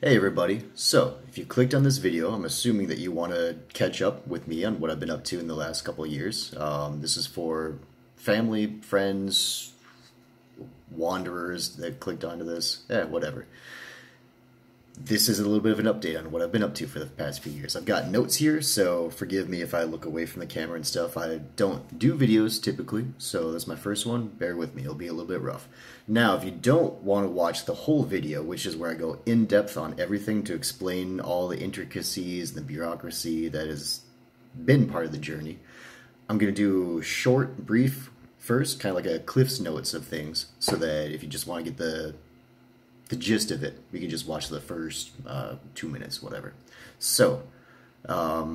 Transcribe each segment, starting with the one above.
Hey everybody, so if you clicked on this video, I'm assuming that you want to catch up with me on what I've been up to in the last couple of years. This is for family, friends, wanderers that clicked onto this, whatever. This is a little bit of an update on what I've been up to for the past few years. I've got notes here, so forgive me if I look away from the camera and stuff. I don't do videos typically, so that's my first one. Bear with me, it'll be a little bit rough. Now, if you don't want to watch the whole video, which is where I go in depth on everything to explain all the intricacies and the bureaucracy that has been part of the journey, I'm going to do short, brief first, kind of like a Cliff's Notes of things, so that if you just want to get the gist of it, we can just watch the first 2 minutes, whatever. So,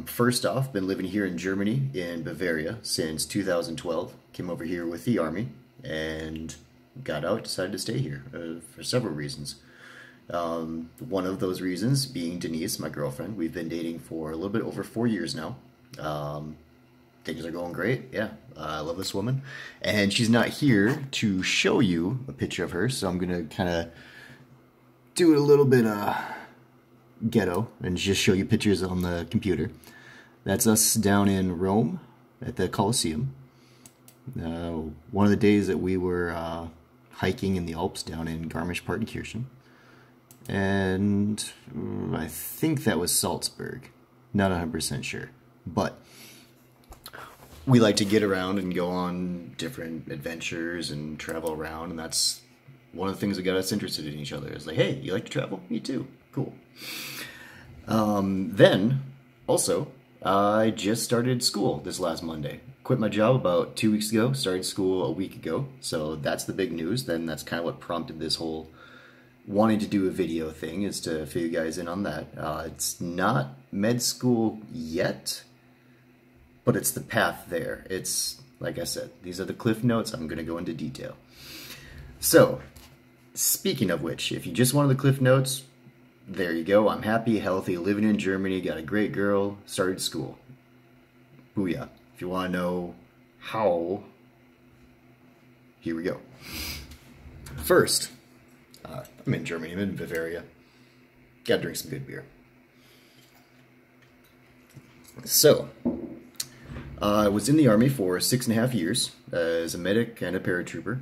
first off, been living here in Germany, in Bavaria, since 2012. Came over here with the army, and got out, decided to stay here for several reasons. One of those reasons being Denise, my girlfriend. We've been dating for a little bit over 4 years now. Things are going great, yeah. I love this woman. And she's not here to show you a picture of her, so I'm going to kind of do a little bit ghetto and just show you pictures on the computer. That's us down in Rome at the Colosseum. One of the days that we were hiking in the Alps down in Garmisch-Partenkirchen. And I think that was Salzburg. Not 100% sure. But we like to get around and go on different adventures and travel around, and that's one of the things that got us interested in each other. It's like, hey, you like to travel? Me too. Cool. Then, also, I just started school this last Monday. Quit my job about 2 weeks ago, started school a week ago, so that's the big news. Then that's kind of what prompted this whole wanting to do a video thing, is to fill you guys in on that. It's not med school yet, but it's the path there. It's, like I said, these are the Cliff Notes. I'm going to go into detail. So, speaking of which, if you just wanted the Cliff Notes, there you go. I'm happy, healthy, living in Germany, got a great girl, started school. Booyah. If you want to know how, here we go. First, I'm in Germany, I'm in Bavaria. Gotta drink some good beer. So, I was in the Army for 6.5 years as a medic and a paratrooper.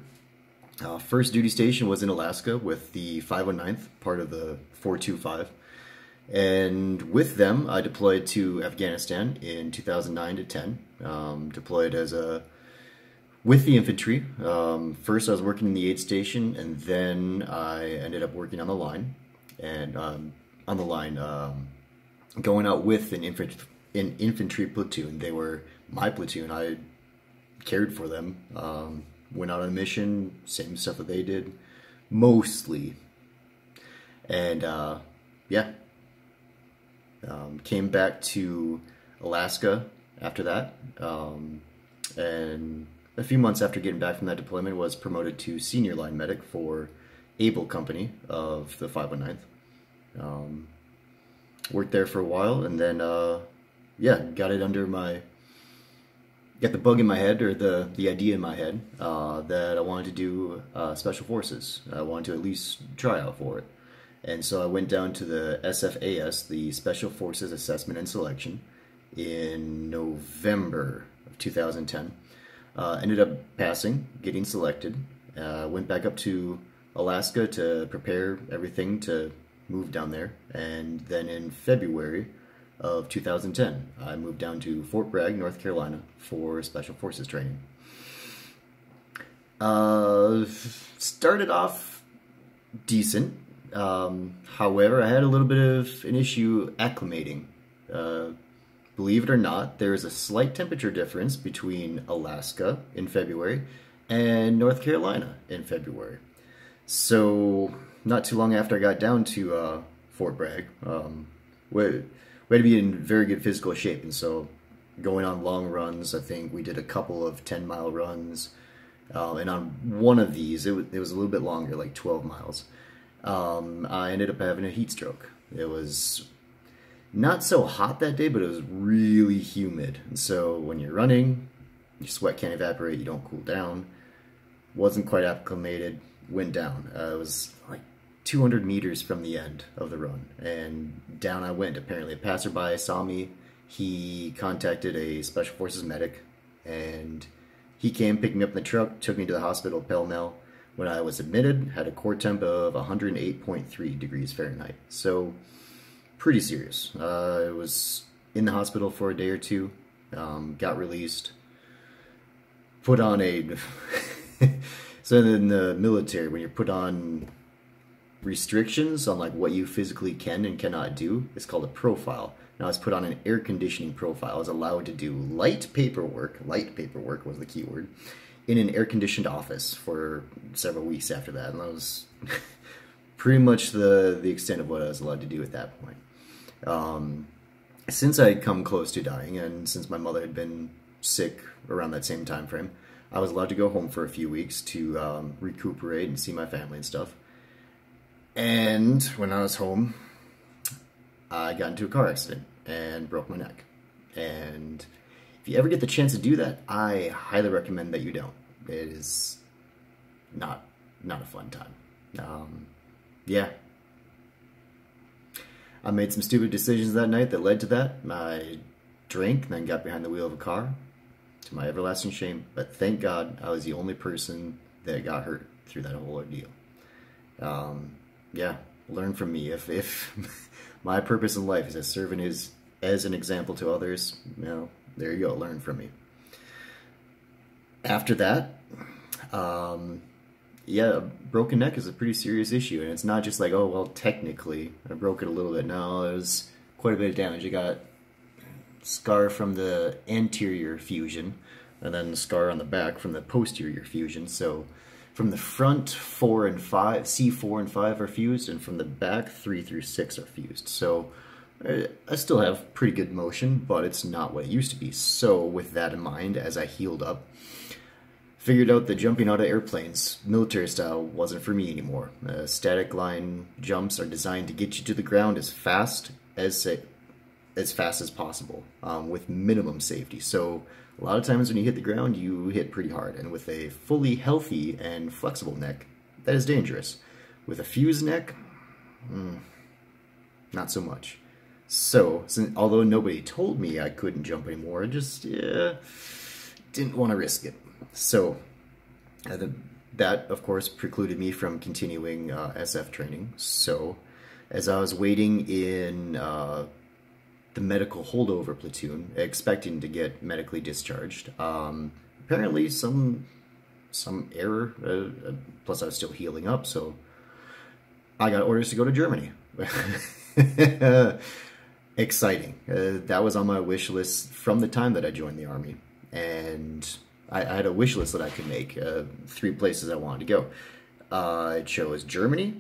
First duty station was in Alaska with the 509th, part of the 425. And with them, I deployed to Afghanistan in 2009 to 10. Deployed with the infantry. First I was working in the aid station, and then I ended up working on the line. And going out with an infantry platoon. They were my platoon. I cared for them. Went out on a mission, same stuff that they did, mostly. And, yeah. Came back to Alaska after that. And a few months after getting back from that deployment, was promoted to senior line medic for Able Company of the 509th. Worked there for a while, and then, yeah, got the bug in my head, or the idea in my head, that I wanted to do Special Forces. I wanted to at least try out for it. And so I went down to the SFAS, the Special Forces Assessment and Selection, in November of 2010. Ended up passing, getting selected. Went back up to Alaska to prepare everything to move down there. And then in February of 2010, I moved down to Fort Bragg, North Carolina for Special Forces training. Started off decent. However, I had a little bit of an issue acclimating. Believe it or not, there is a slight temperature difference between Alaska in February and North Carolina in February. So, not too long after I got down to Fort Bragg, we had to be in very good physical shape, and so going on long runs, I think we did a couple of 10-mile runs, and on one of these, it was a little bit longer, like 12 miles. I ended up having a heat stroke. It was not so hot that day, but it was really humid. And so when you're running, your sweat can't evaporate, you don't cool down. Wasn't quite acclimated, went down. It was like 200 meters from the end of the run, and down I went. Apparently, a passerby saw me. He contacted a Special Forces medic, and he came, picked me up in the truck, took me to the hospital pell-mell. When I was admitted, had a core temp of 108.3 degrees Fahrenheit. So, pretty serious. I was in the hospital for a day or two, got released, put on a... So in the military, when you're put on restrictions on like what you physically can and cannot do, it's called a profile. Now I was put on an air conditioning profile. I was allowed to do light paperwork was the key word, in an air-conditioned office for several weeks after that. And that was pretty much the extent of what I was allowed to do at that point. Since I had come close to dying, and since my mother had been sick around that same time frame, I was allowed to go home for a few weeks to recuperate and see my family and stuff. And when I was home, I got into a car accident and broke my neck. And if you ever get the chance to do that, I highly recommend that you don't. It is not a fun time. Yeah. I made some stupid decisions that night that led to that. I drank and then got behind the wheel of a car, to my everlasting shame. But thank God I was the only person that got hurt through that whole ordeal. Yeah, learn from me. If my purpose in life is as serving as an example to others, you know, there you go, learn from me. After that, yeah, broken neck is a pretty serious issue, and it's not just like, oh, well, technically, I broke it a little bit. No, it was quite a bit of damage. I got scar from the anterior fusion, and then the scar on the back from the posterior fusion. So from the front, 4 and 5, C4 and 5 are fused, and from the back, 3 through 6 are fused. So I still have pretty good motion, but it's not what it used to be. So with that in mind, as I healed up, figured out that jumping out of airplanes, military style, wasn't for me anymore. Static line jumps are designed to get you to the ground as fast as possible, with minimum safety. So a lot of times when you hit the ground, you hit pretty hard. And with a fully healthy and flexible neck, that is dangerous. With a fused neck, not so much. So, although nobody told me I couldn't jump anymore, I just didn't want to risk it. So, that, of course, precluded me from continuing SF training. So, as I was waiting in the medical holdover platoon, expecting to get medically discharged, apparently some error, plus I was still healing up, so I got orders to go to Germany. Exciting. That was on my wish list from the time that I joined the Army, and I had a wish list that I could make, 3 places I wanted to go. It chose Germany,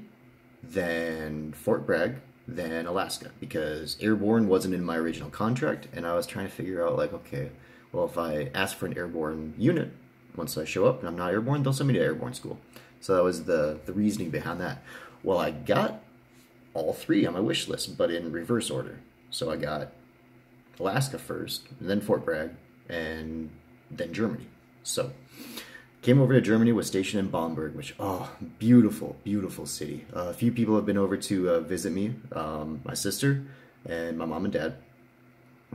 then Fort Bragg, then Alaska, because airborne wasn't in my original contract, and I was trying to figure out, like, okay, well, if I ask for an airborne unit, once I show up and I'm not airborne, they'll send me to airborne school. So that was the reasoning behind that. Well, I got all 3 on my wish list, but in reverse order. So I got Alaska first, and then Fort Bragg, and then Germany. So came over to Germany, was stationed in Bamberg, which, oh, beautiful, beautiful city. A few people have been over to visit me, my sister and my mom and dad,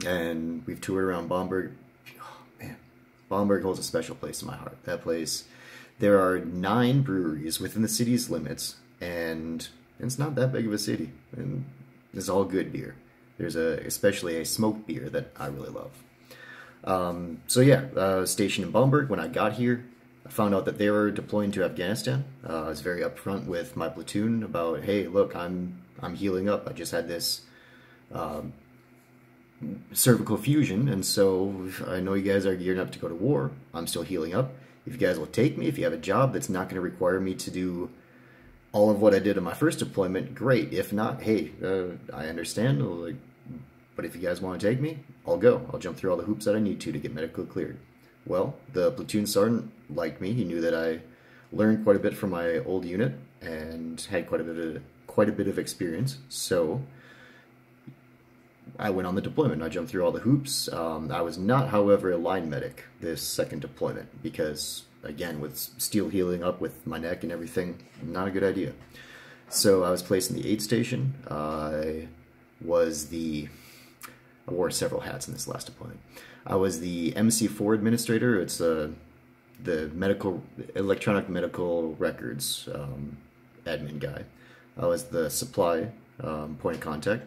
and we've toured around Bamberg. Oh, man, Bamberg holds a special place in my heart. That place, there are 9 breweries within the city's limits, and it's not that big of a city, and it's all good beer. There's especially a smoked beer that I really love. So yeah, stationed in Bamberg. When I got here, I found out that they were deploying to Afghanistan. I was very upfront with my platoon about, hey, look, I'm healing up. I just had this cervical fusion, and so I know you guys are gearing up to go to war. I'm still healing up. If you guys will take me, if you have a job that's not going to require me to do all of what I did in my first deployment, great. If not, hey, I understand. Like, but if you guys want to take me, I'll go. I'll jump through all the hoops that I need to get medically cleared. Well, the platoon sergeant liked me. He knew that I learned quite a bit from my old unit and had quite a bit of experience. So I went on the deployment. I jumped through all the hoops. I was not, however, a line medic this second deployment because, again, with steel healing up with my neck and everything, not a good idea. So I was placed in the aid station. I wore several hats in this last deployment. I was the MC4 administrator. It's the electronic medical records admin guy. I was the supply point of contact,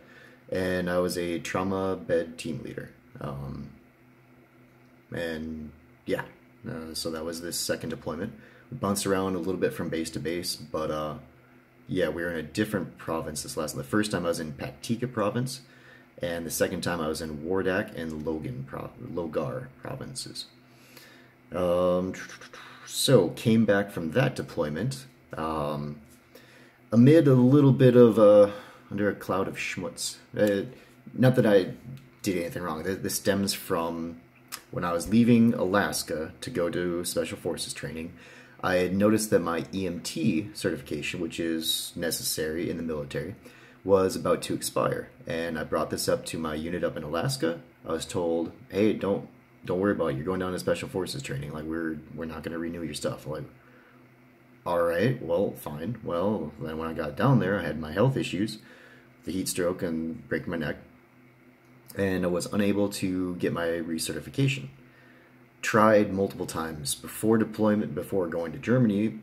and I was a trauma bed team leader. And yeah, so that was this second deployment. We bounced around a little bit from base to base, but yeah, we were in a different province this last. The first time I was in Paktika province, and the second time I was in Wardak and Logar provinces. So came back from that deployment amid a little bit of under a cloud of schmutz. Not that I did anything wrong. This stems from when I was leaving Alaska to go to Special Forces training. I had noticed that my EMT certification, which is necessary in the military, was about to expire, and I brought this up to my unit up in Alaska. I was told, "Hey, don't worry about it. You're going down to Special Forces training. Like we're not going to renew your stuff." I'm like, all right, well, fine. Well, then when I got down there, I had my health issues, the heat stroke and breaking my neck, and I was unable to get my recertification. Tried multiple times before deployment, before going to Germany,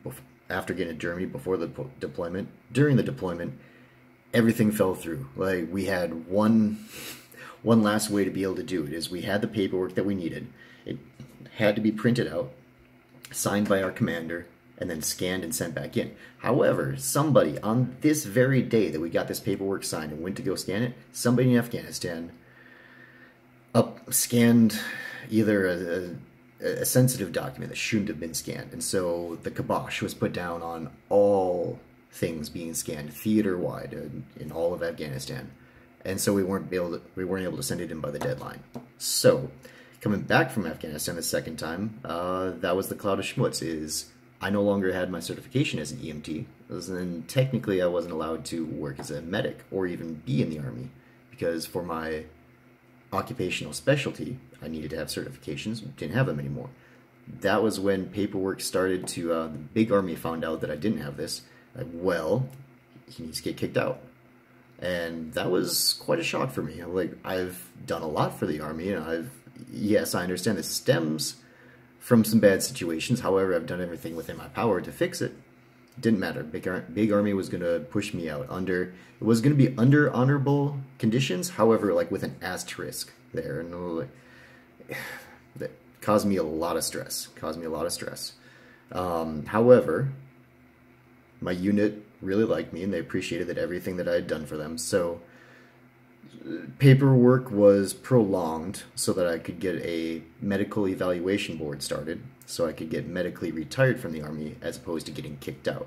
after getting to Germany, before the deployment, during the deployment. Everything fell through. Like, we had one last way to be able to do it, is we had the paperwork that we needed. It had to be printed out, signed by our commander, and then scanned and sent back in. However, somebody on this very day that we got this paperwork signed and went to go scan it, somebody in Afghanistan scanned either a sensitive document that shouldn't have been scanned, and so the kibosh was put down on all things being scanned theater-wide in all of Afghanistan, and so we weren't able to send it in by the deadline. So, coming back from Afghanistan the second time, that was the cloud of schmutz. Is I no longer had my certification as an EMT, and technically I wasn't allowed to work as a medic or even be in the Army, because for my occupational specialty, I needed to have certifications. Didn't have them anymore. That was when paperwork started to. The big Army found out that I didn't have this. Like, well, he needs to get kicked out. And that was quite a shock for me. Like, I've done a lot for the Army, and yes, I understand this stems from some bad situations. However, I've done everything within my power to fix it. It didn't matter. Big Army was going to push me out it was going to be under honorable conditions. However, like with an asterisk there, and that caused me a lot of stress. However, my unit really liked me, and they appreciated everything that I had done for them. So paperwork was prolonged so that I could get a medical evaluation board started, so I could get medically retired from the Army as opposed to getting kicked out.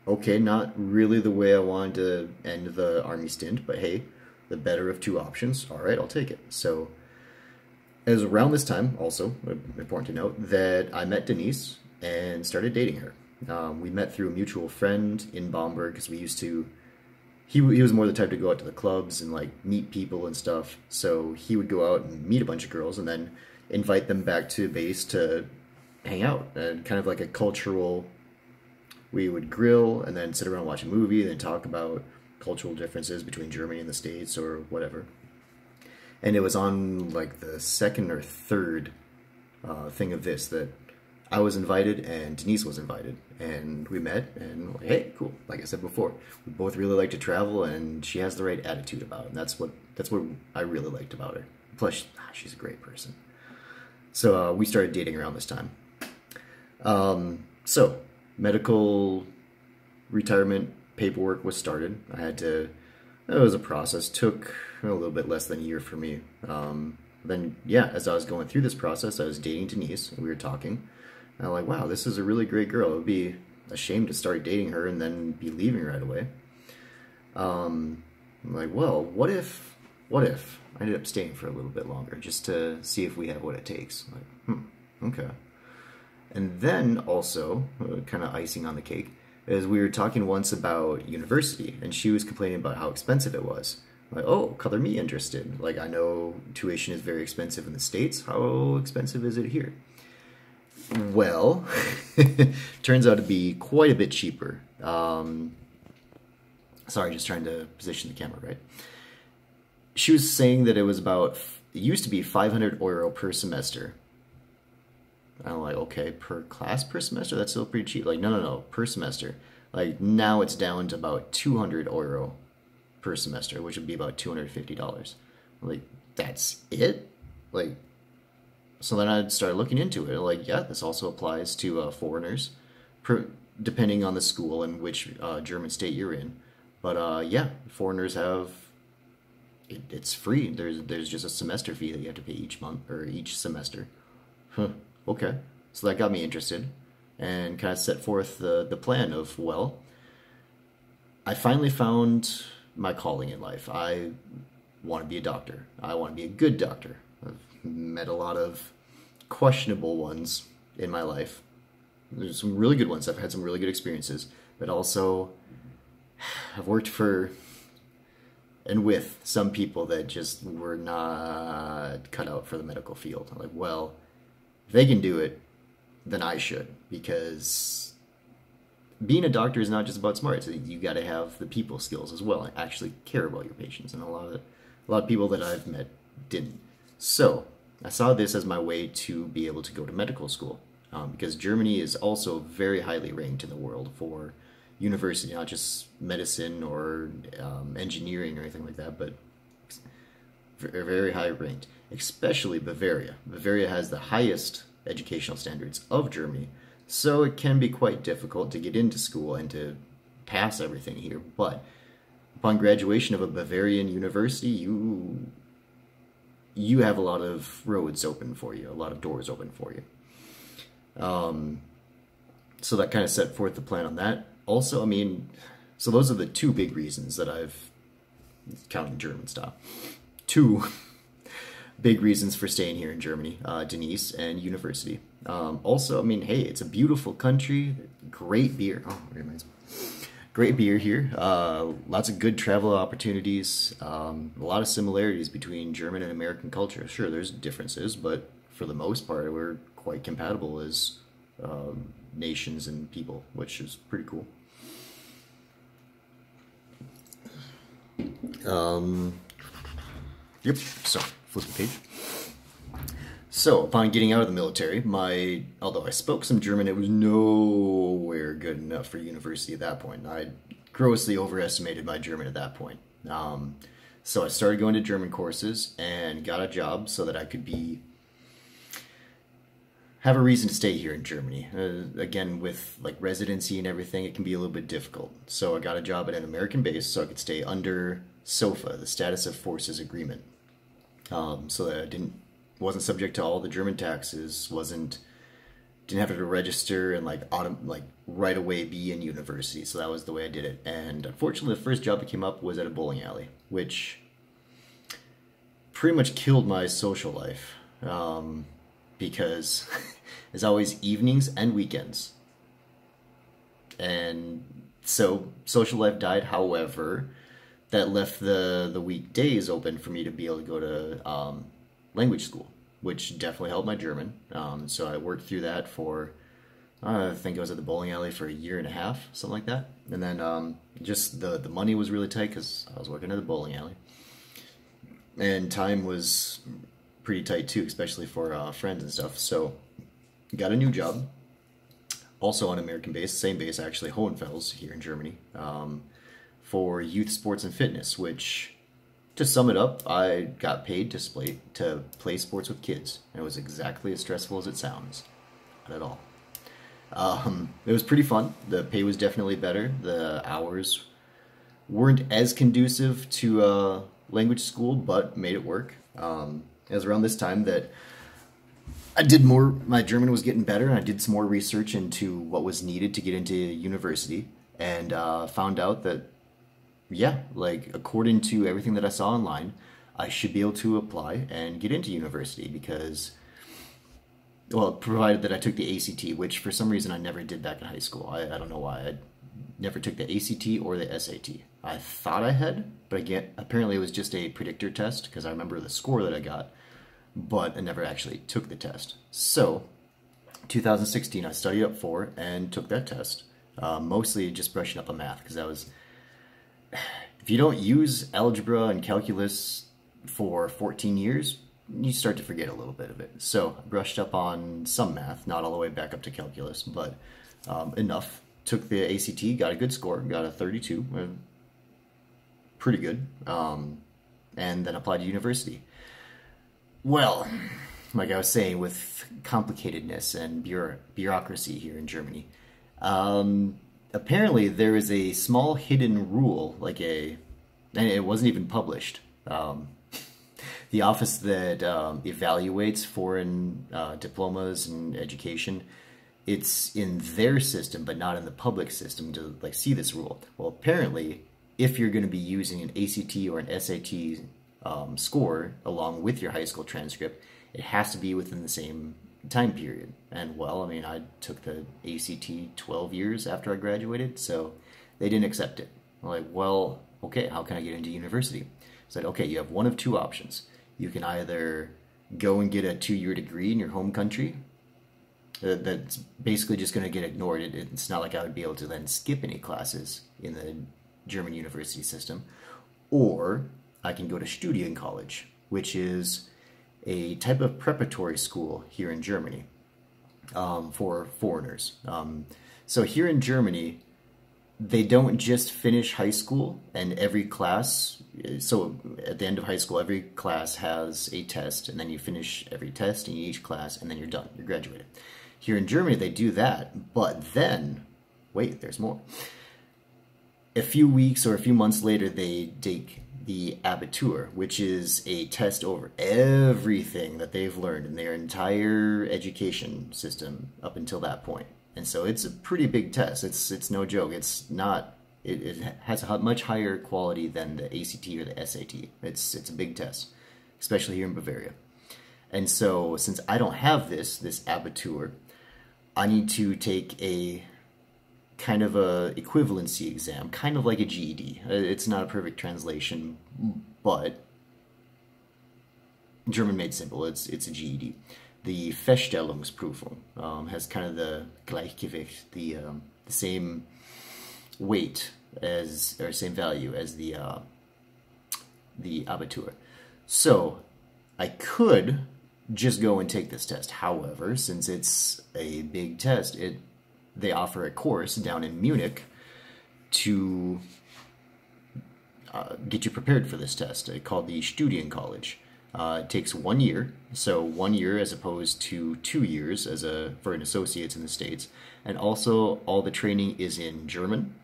Okay, not really the way I wanted to end the Army stint, but hey, the better of two options. All right, I'll take it. So it was around this time, also important to note, that I met Denise and started dating her. We met through a mutual friend in Bamberg, because we used to. He was more the type to go out to the clubs and like meet people and stuff. So he would go out and meet a bunch of girls and then invite them back to base to hang out, and kind of like a cultural. We would grill and then sit around, watch a movie, and then talk about cultural differences between Germany and the States or whatever. And it was on like the second or third thing of this that I was invited and Denise was invited, and we met, and like, hey, cool. Like I said before, we both really like to travel, and she has the right attitude about it. And that's what I really liked about her. Plus, she's a great person. So we started dating around this time. So medical retirement paperwork was started. It was a process. Took a little bit less than a year for me. Then yeah, as I was going through this process, I was dating Denise, and we were talking. And I'm like, wow, this is a really great girl. It would be a shame to start dating her and then be leaving right away. I'm like, well, what if I ended up staying for a little bit longer just to see if we have what it takes? Like, okay. And then also, kind of icing on the cake, is we were talking once about university, and she was complaining about how expensive it was. Like, oh, color me interested. Like, I know tuition is very expensive in the States. How expensive is it here? Well, turns out to be quite a bit cheaper. Sorry, just trying to position the camera right. She was saying that it was about, it used to be 500 euro per semester. I'm like, okay, per class per semester? That's still pretty cheap. Like, no, per semester. Like, now it's down to about 200 euro per semester, which would be about $250. I'm like, that's it? Like, so then I started looking into it. Like, yeah, this also applies to foreigners, depending on the school and which German state you're in. But yeah, foreigners have it's free. There's just a semester fee that you have to pay each month or each semester. Huh. Okay. So that got me interested and kind of set forth the plan of, well, I finally found my calling in life. I want to be a doctor. I want to be a good doctor. I've met a lot of questionable ones in my life. There's some really good ones. I've had some really good experiences, but also I've worked for and with some people that just were not cut out for the medical field. I'm like, well, if they can do it, then I should, because being a doctor is not just about smarts. You got to have the people skills as well and actually care about your patients. And a lot of people that I've met didn't. So I saw this as my way to be able to go to medical school, because Germany is also very highly ranked in the world for university, not just medicine or engineering or anything like that, but very high ranked, especially Bavaria. Bavaria has the highest educational standards of Germany, so it can be quite difficult to get into school and to pass everything here. But upon graduation of a Bavarian university, you have a lot of roads open for you, a lot of doors open for you. So that kind of set forth the plan on that. Also, I mean, so those are the two big reasons that I've, counting German stuff, two big reasons for staying here in Germany, Denise and university. Also, I mean, hey, it's a beautiful country, great beer. Oh, it reminds me. Great beer here. Lots of good travel opportunities. A lot of similarities between German and American culture. Sure, there's differences, but for the most part, we're quite compatible as nations and people, which is pretty cool. Yep, so flip the page. So upon getting out of the military, although I spoke some German, it was nowhere good enough for university at that point. I grossly overestimated my German at that point. So I started going to German courses and got a job so that I could have a reason to stay here in Germany. Again, with like residency and everything, it can be a little bit difficult. So I got a job at an American base so I could stay under SOFA, the Status of Forces Agreement, so that I wasn't subject to all the German taxes, didn't have to register and like right away be in university. So that was the way I did it. And unfortunately, the first job that came up was at a bowling alley, which pretty much killed my social life. Because it's always evenings and weekends. And so social life died. However, that left the weekdays open for me to be able to go to language school, which definitely helped my German. So I worked through that for, I think I was at the bowling alley for a year and a half, something like that. And then just the money was really tight because I was working at the bowling alley. And time was pretty tight too, especially for friends and stuff. So got a new job, also on American base, same base actually, Hohenfels here in Germany, for youth sports and fitness, which, to sum it up, I got paid to play sports with kids. And it was exactly as stressful as it sounds. Not at all. It was pretty fun. The pay was definitely better. The hours weren't as conducive to language school, but made it work. It was around this time that my German was getting better, and I did some more research into what was needed to get into university, and found out that, yeah, like according to everything that I saw online, I should be able to apply and get into university because, well, provided that I took the ACT, which for some reason I never did back in high school. I don't know why. I never took the ACT or the SAT. I thought I had, but again, apparently it was just a predictor test because I remember the score that I got, but I never actually took the test. So, 2016, I studied up for and took that test, mostly just brushing up on math because if you don't use algebra and calculus for 14 years, you start to forget a little bit of it. So I brushed up on some math, not all the way back up to calculus, but enough. Took the ACT, got a good score, got a 32, pretty good, and then applied to university. Well, like I was saying, with complicatedness and bureaucracy here in Germany, apparently there is a small hidden rule, and it wasn't even published. The office that evaluates foreign diplomas and education, it's in their system, but not in the public system to see this rule. Well, apparently, if you're going to be using an ACT or an SAT score along with your high school transcript, it has to be within the same time period. And well, I mean, I took the ACT 12 years after I graduated, so they didn't accept it. I'm like, well, okay, how can I get into university? I said, okay, you have one of two options. You can either go and get a 2-year degree in your home country. That's basically just going to get ignored. It's not like I would be able to then skip any classes in the German university system. Or I can go to Studiencollege, which is a type of preparatory school here in Germany for foreigners. So here in Germany, they don't just finish high school and every class. So at the end of high school, every class has a test, and then you finish every test in each class, and then you're done. You're graduated. Here in Germany, they do that, but then, wait, there's more. A few weeks or a few months later, they take the Abitur, which is a test over everything that they've learned in their entire education system up until that point. And so it's a pretty big test. It's no joke. It's not. It has a much higher quality than the ACT or the SAT. It's a big test, especially here in Bavaria. And so since I don't have this Abitur, I need to take a kind of a equivalency exam, kind of like a GED. It's not a perfect translation, but German made simple. It's a GED. The Feststellungsprüfung has kind of the Gleichgewicht, the same weight as, or same value as the Abitur. So I could just go and take this test. However, since it's a big test, they offer a course down in Munich to get you prepared for this test, called the Studiencollege. It takes 1 year, so 1 year as opposed to 2 years for an associate's in the States. And also all the training is in German,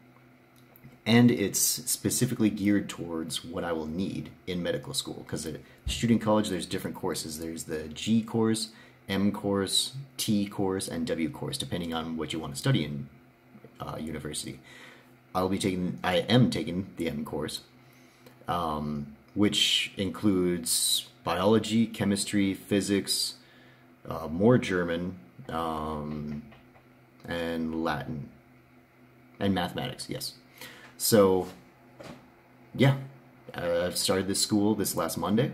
and it's specifically geared towards what I will need in medical school. Because at Studiencollege, there's different courses. There's the G course, M course, T course, and W course, depending on what you want to study in university. I am taking the M course, which includes biology, chemistry, physics, more German, and Latin, and mathematics, yes. So, yeah, I've started this school this last Monday.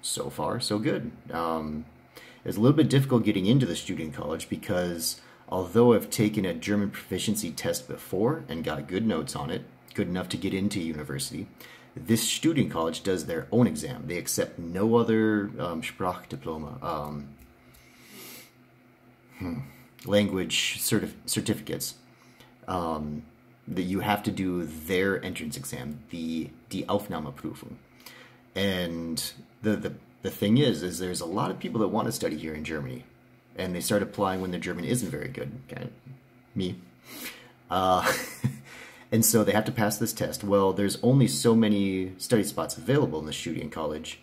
So far, so good. It's a little bit difficult getting into the Studiencollege because although I've taken a German proficiency test before and got good notes on it, good enough to get into university, this Studiencollege does their own exam. They accept no other Sprachdiploma, language certificates. That you have to do their entrance exam, die Aufnahmeprüfung. And the thing is there's a lot of people that want to study here in Germany, and they start applying when their German isn't very good. Kind of me. And so they have to pass this test. Well, there's only so many study spots available in the Studiencollege,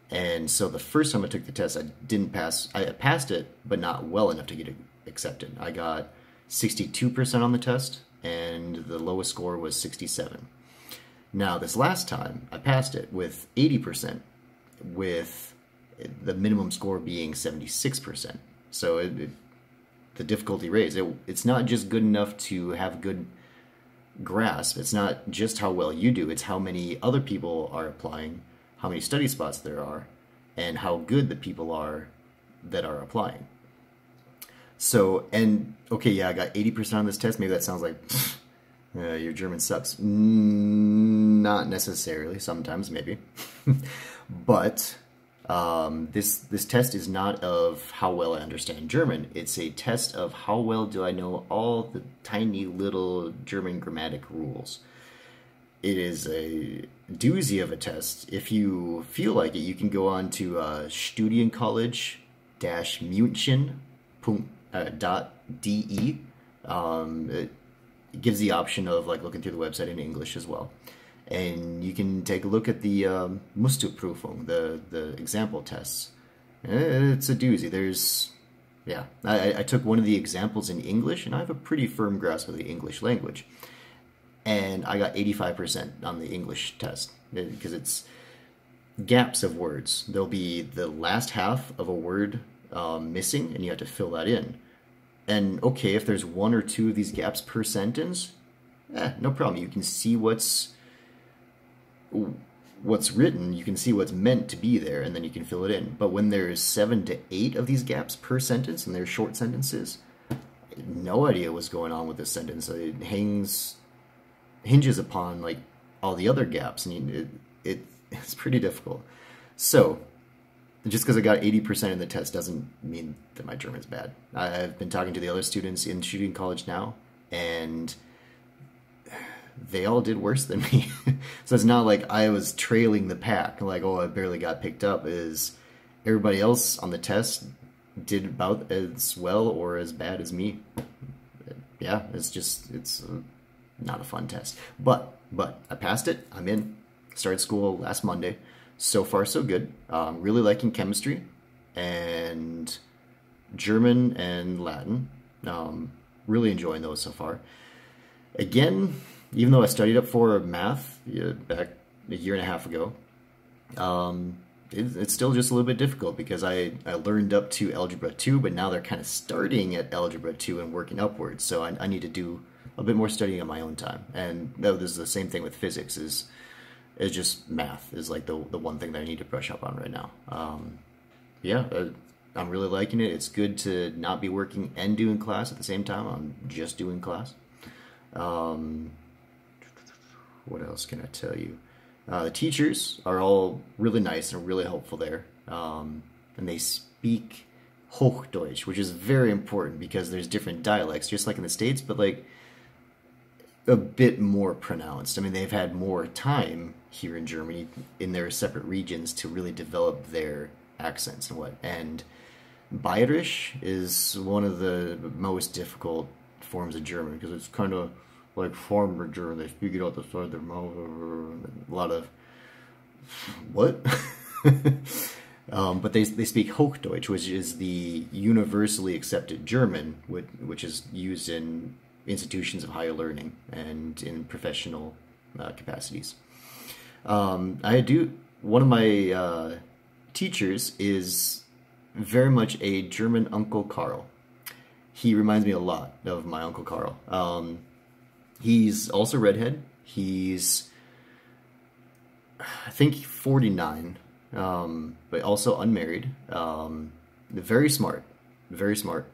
and so the first time I took the test, I didn't pass. I passed it, but not well enough to get accepted. I got 62% on the test, and the lowest score was 67. Now, this last time, I passed it with 80%, with the minimum score being 76%. So the difficulty raised. It's not just good enough to have good grasp. It's not just how well you do. It's how many other people are applying, how many study spots there are, and how good the people are that are applying. So, and okay, yeah, I got 80% on this test. Maybe that sounds like Your German sucks. Not necessarily. Sometimes, maybe. But this test is not of how well I understand German. It's a test of how well do I know all the tiny little German grammatic rules. It is a doozy of a test. If you feel like it, you can go on to Studiencollege-München.de. It gives the option of like looking through the website in English as well. And you can take a look at the Musterprüfung, the example tests. It's a doozy. Yeah, I took one of the examples in English, and I have a pretty firm grasp of the English language. And I got 85% on the English test because it's gaps of words. There'll be the last half of a word missing, and you have to fill that in. And okay, if there's one or two of these gaps per sentence, no problem. You can see what's written, you can see what's meant to be there, and then you can fill it in. But when there's 7 to 8 of these gaps per sentence, and they're short sentences, no idea what's going on with this sentence. It hinges upon like all the other gaps, and it's pretty difficult. So just because I got 80% in the test doesn't mean that my German's bad. I've been talking to the other students in Studiencollege now, and they all did worse than me. So it's not like I was trailing the pack, like, oh, I barely got picked up. Is everybody else on the test did about as well or as bad as me. Yeah, it's not a fun test. But I passed it. I'm in. Started school last Monday. So far, so good. Really liking chemistry and German and Latin. Really enjoying those so far. Again, even though I studied up for math back a year and a half ago, it's still just a little bit difficult because I learned up to Algebra 2, but now they're kind of starting at Algebra 2 and working upwards. So I need to do a bit more studying on my own time. And this is the same thing with physics. Is just math is like the one thing that I need to brush up on right now. Yeah, I'm really liking it. It's good to not be working and doing class at the same time. I'm just doing class. What else can I tell you? The teachers are all really nice and really helpful there. And they speak Hochdeutsch, which is very important because there's different dialects, just like in the States, but like a bit more pronounced. I mean, they've had more time here in Germany in their separate regions to really develop their accents and what. And Bayerisch is one of the most difficult forms of German because it's kind of like farmer German. They speak it out the side of their mouth. A lot of what? But they speak Hochdeutsch, which is the universally accepted German, which is used in institutions of higher learning and in professional capacities. One of my teachers is very much a German Uncle Carl. He reminds me a lot of my Uncle Carl. He's also redhead. He's, I think, 49, but also unmarried. Very smart, very smart,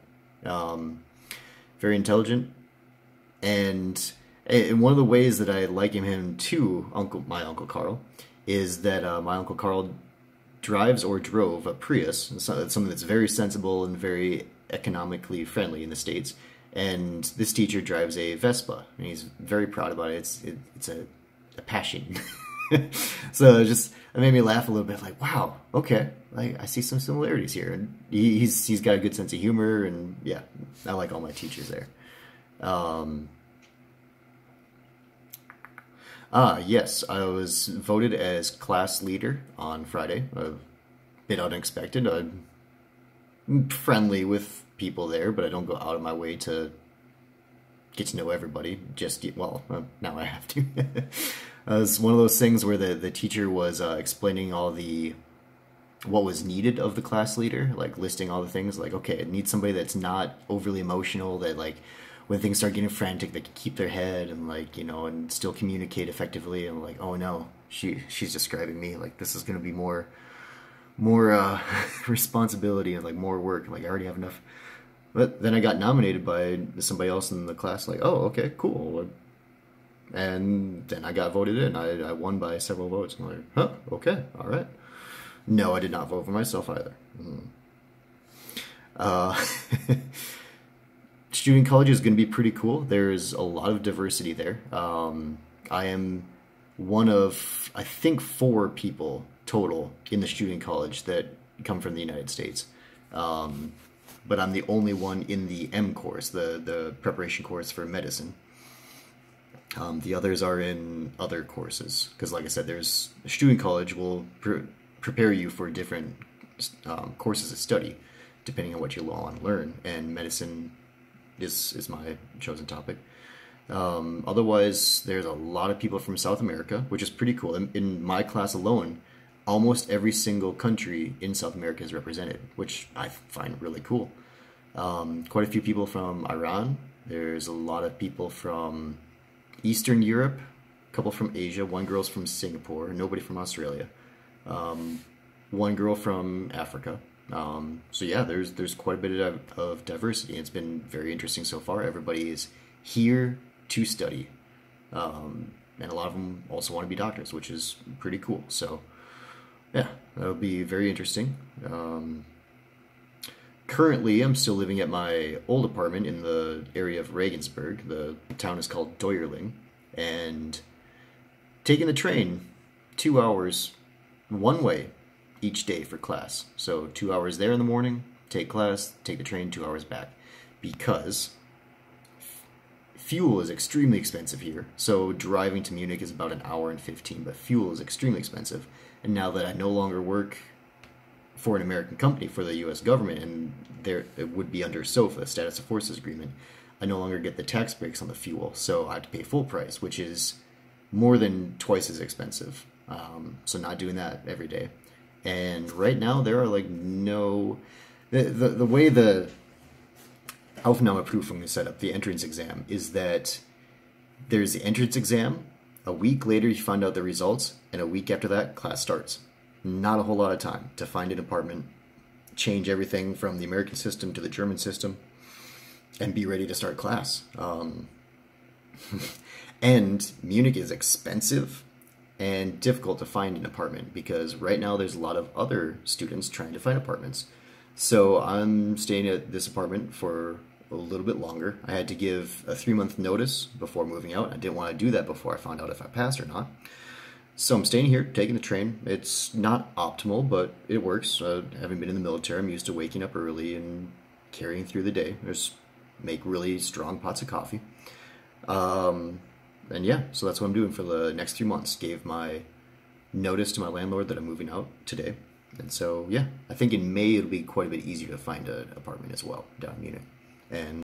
very intelligent. And one of the ways that I liken him to my Uncle Carl is that my Uncle Carl drives or drove a Prius. It's something that's very sensible and very economically friendly in the States. And this teacher drives a Vespa, and he's very proud about it. It's a passion. So it made me laugh a little bit. Like, wow, okay, I see some similarities here. And he's got a good sense of humor, and yeah, I like all my teachers there. Yes, I was voted as class leader on Friday. A bit unexpected. I'm friendly with people there, but I don't go out of my way to get to know everybody. Now I have to. It's one of those things where the teacher was explaining what was needed of the class leader, like listing all the things. Like, okay, it needs somebody that's not overly emotional, that like when things start getting frantic, they can keep their head and like, and still communicate effectively. And like, oh no, she's describing me. Like, this is going to be more responsibility and like more work. Like, I already have enough. But then I got nominated by somebody else in the class. Like, oh, okay, cool. And then I got voted in. I won by several votes. I'm like, huh, okay, all right. No, I did not vote for myself either. Uh, Student college is going to be pretty cool. There's a lot of diversity there. I am one of, I think, 4 people total in the student college that come from the United States. But I'm the only one in the M course, the preparation course for medicine. The others are in other courses because, like I said, there's student college will prepare you for different courses of study depending on what you want to learn, and medicine is my chosen topic. Otherwise, there's a lot of people from South America, which is pretty cool. In my class alone, almost every single country in South America is represented, which I find really cool. Quite a few people from Iran. There's a lot of people from Eastern Europe, a couple from Asia, one girl's from Singapore, nobody from Australia, one girl from Africa. So yeah, there's quite a bit of diversity. It's been very interesting so far. Everybody is here to study, and a lot of them also want to be doctors, which is pretty cool. So yeah, that'll be very interesting. Currently, I'm still living at my old apartment in the area of Regensburg. The town is called Deuerling, and taking the train 2 hours one way each day for class. So 2 hours there in the morning, take class, take the train 2 hours back, because fuel is extremely expensive here. So driving to Munich is about 1 hour and 15, but fuel is extremely expensive. And now that I no longer work for an American company, for the U.S. government, and it would be under SOFA, Status of Forces Agreement, I no longer get the tax breaks on the fuel, so I have to pay full price, which is more than twice as expensive. So not doing that every day. And right now there are like no... The way the Aufnahmeprüfung is set up, the entrance exam, is that there's the entrance exam, a week later you find out the results, and a week after that, class starts. Not a whole lot of time to find an apartment, change everything from the American system to the German system, and be ready to start class. And Munich is expensive and difficult to find an apartment because right now there's a lot of other students trying to find apartments. So I'm staying at this apartment for a little bit longer. I had to give a 3-month notice before moving out. I didn't want to do that before I found out if I passed or not. So I'm staying here, taking the train. It's not optimal, but it works. Having been in the military, I'm used to waking up early and carrying through the day. Just make really strong pots of coffee. And yeah, so that's what I'm doing for the next 3 months. Gave my notice to my landlord that I'm moving out today. And so, yeah, I think in May it'll be quite a bit easier to find an apartment as well down in Munich. And